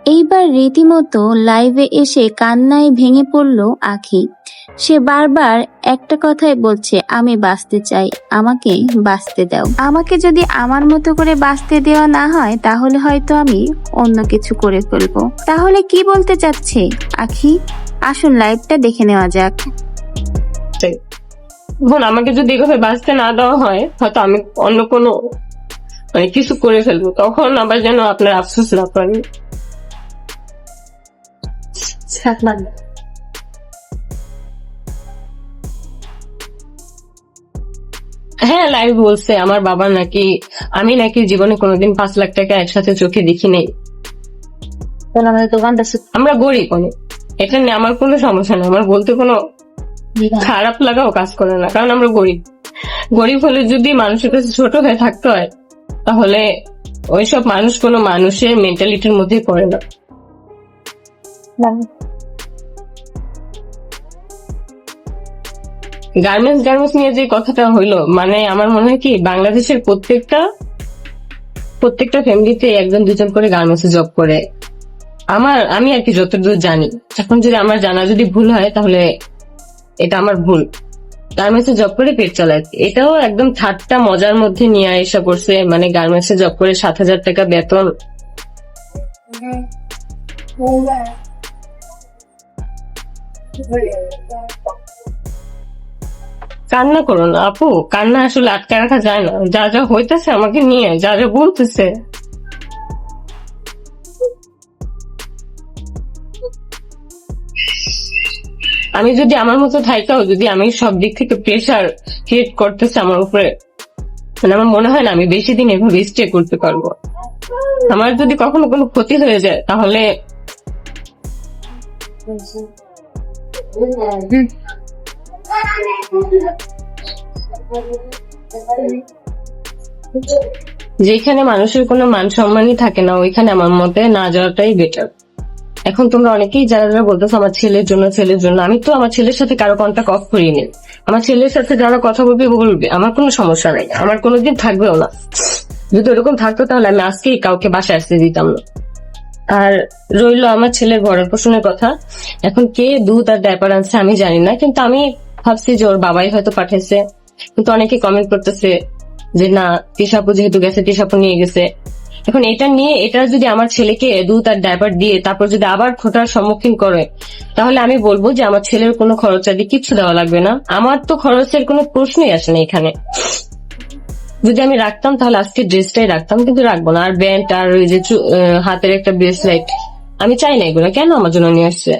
এইবার রীতিমতো লাইভে এসে কান্নায় ভেঙে পড়ল আখি। সে বারবার একটা কথাই বলছে, আমি বাঁচতে চাই, আমাকে বাঁচতে দাও। আমাকে যদি আমার মতো করে বাঁচতে দেওয়া না হয় তাহলে হয়তো আমি অন্য কিছু করে ফেলবো। তাহলে কি বলতে চাচ্ছে আখি? আসুন লাইভটা দেখে নেওয়া যাক। এখন আমাকে যদি এভাবে বাঁচতে না দেওয়া হয় হয়তো আমি অন্য কোনো কিছু করে ফেলবো, তখন আবার যেন আপনার আফসোস না করেন। হ্যাঁ, লাইভ বলছে আমার বাবা নাকি আমি নাকি জীবনে কোনোদিন 5 লাখ টাকা একসাথে চোখে দেখি নেই। আমরা গরিব অনেক, এটা নিয়ে আমার কোনো সমস্যা নেই, আমার বলতে কোনো খারাপ লাগাও কাজ করে না, কারণ আমরা গরিব। গরিব হলে যদি মানুষের কাছে ছোট হয়ে থাকতে হয় তাহলে ওইসব মানুষ কোনো মানুষের মেন্টালিটির মধ্যে পড়ে না। গার্মেন্টস নিয়ে যে কথাটা হইলো, মানে আমার মনে হয় কি বাংলাদেশের প্রত্যেকটা ফ্যামিলিতে একজন দুজন করে গার্মেন্টসে জব করে। আমি আর কি যতদূর জানি, এখন যদি আমার জানা যদি ভুল হয় তাহলে এটা আমার ভুল। গার্মেন্টসে জব করে পেট চালায়, এটাও একদম ঠাট্টা মজার মধ্যে নিয়ে এসে করছে। মানে গার্মেন্টসে জব করে 7,000 টাকা বেতন, কান্না করো না আপু, কান্না আসলে আটকে রাখা যায় না। যা যা হইতেছে আমাকে নিয়ে, যা যা বলতেছে, আমি যদি আমার মতো থাইকাও যদি আমি সব দিক থেকে প্রেশার ক্রিয়েট করতেছে আমার উপরে, মানে আমার মনে হয় না আমি বেশি দিন এভাবে স্টে করতে পারবো। আমার যদি কখনো কোনো ক্ষতি হয়ে যায় তাহলে যেখানে মানুষের কোনো মান সম্মানই থাকে না ওইখানে আমার মতে না যাওয়াটাই বেটার। এখন তোমরা অনেকেই যারা যারা বলতেছো আমার ছেলের জন্য, আমি তো আমার ছেলের সাথে কারো কন্টাক্ট অফ করিনি। আমার ছেলের সাথে যারা কথা বলবে আমার কোনো সমস্যা নাই, আমার কোনোদিন থাকবেও না। যদি ওরকম থাকতো তাহলে আমি আজকেই কাউকে বাসায় আসতে দিতাম না। আর রইলো আমার ছেলের ভরণ পোষণের কথা, এখন কে দুধ আর ডায়পার আনছে আমি জানি না, কিন্তু আমি ভাবছি যে ওর বাবাই হয়তো পাঠাইছে। কিন্তু অনেকে কমেন্ট করতেছে যে না, তিশাপু যেহেতু গেছে তিশাপু নিয়ে গেছে। এখন এটা যদি আমার ছেলেকে দুধ আর ডায়পার দিয়ে তারপর যদি আবার খোটার সম্মুখীন করে তাহলে আমি বলবো যে আমার ছেলের কোনো খরচ আদি কিচ্ছু দেওয়া লাগবে না, আমার তো খরচের কোনো প্রশ্নই আসে না এখানে। যদি আমি রাখতাম তাহলে আজকে ড্রেসটাই রাখতাম, কিন্তু রাখবো না। আর ব্যান্ড আর ওই যে হাতের একটা ব্রেসলেট আমি চাই না, এগুলো কেন আমার জন্য নিয়ে আসছে।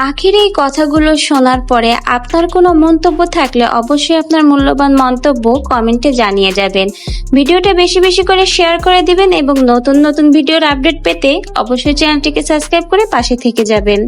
আখির এই কথাগুলো শোনার পরে আপনার কোনো মন্তব্য থাকলে অবশ্যই আপনার মূল্যবান মন্তব্য কমেন্টে জানিয়ে যাবেন। ভিডিওটা বেশি বেশি করে শেয়ার করে দিবেন এবং নতুন নতুন ভিডিওর আপডেট পেতে অবশ্যই চ্যানেলটিকে সাবস্ক্রাইব করে পাশে থেকে যাবেন।